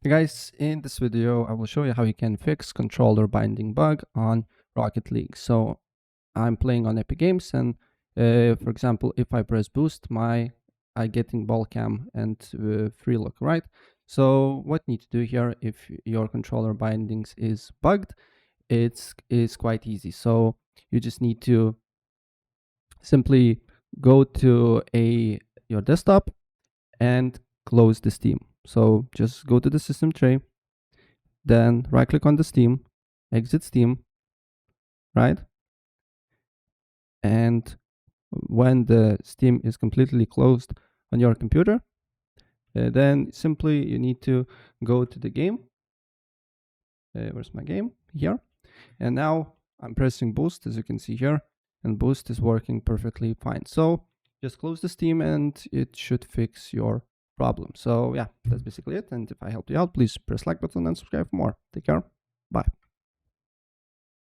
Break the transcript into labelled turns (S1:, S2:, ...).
S1: Hey guys, in this video, I will show you how you can fix controller binding bug on Rocket League. So I'm playing on Epic Games, and for example, if I press boost, I getting ball cam and free look, right? So what you need to do here, if your controller bindings is bugged, is quite easy. So you just need to simply go to your desktop and close the Steam. So just go to the system tray, then right click on the Steam, exit Steam, right? And when the Steam is completely closed on your computer, then simply you need to go to the game. Where's my game? Here. And now I'm pressing boost, as you can see here, and boost is working perfectly fine. So just close the Steam and it should fix your problem. So yeah, that's basically it. And if I helped you out, please press like button and subscribe for more. Take care. Bye.